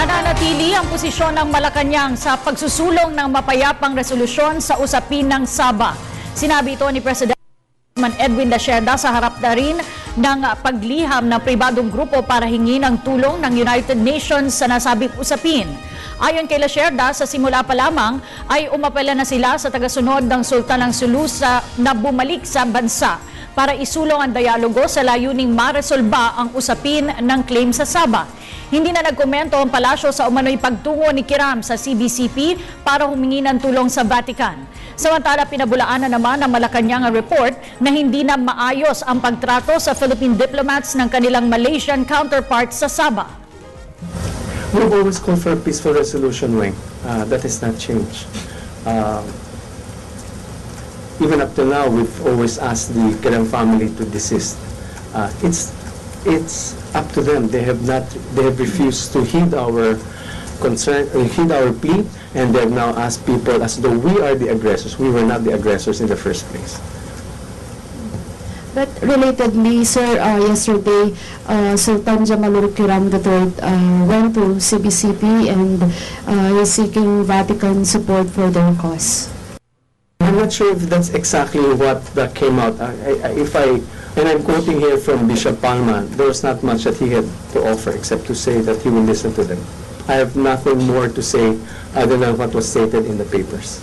Nananatili ang posisyon ng Malacanang sa pagsusulong ng mapayapang resolusyon sa usapin ng Sabah. Sinabi ito ni President Edwin Lacerda sa harap na rin ng pagliham ng pribadong grupo para hingi ng tulong ng United Nations sa nasabing usapin. Ayon kay Lacerda, sa simula pa lamang ay umapela na sila sa tagasunod ng Sultan ng Sulu na bumalik sa bansa para isulong ang dialogo sa layuning maresolba ang usapin ng claim sa Sabah. Hindi na nagkomento ang palasyo sa umano'y pagtungo ni Kiram sa CBCP para humingi ng tulong sa Vatican. Samantala, pinabulaan na naman ng Malacanang report na hindi na maayos ang pagtrato sa Philippine diplomats ng kanilang Malaysian counterparts sa Sabah. We've always called for a peaceful resolution, Weng. That has not changed. Even up to now, we've always asked the Kiram family to desist. It's up to them. They have refused to heed our concern, heed our plea, and they have now asked people as though we are the aggressors. We were not the aggressors in the first place. But relatedly, sir, yesterday, Sultan Jamalur Kiram III went to CBCP and is seeking Vatican support for their cause. I'm not sure if that's exactly what that came out. And I'm quoting here from Bishop Palma, there was not much that he had to offer except to say that he will listen to them. I have nothing more to say other than what was stated in the papers.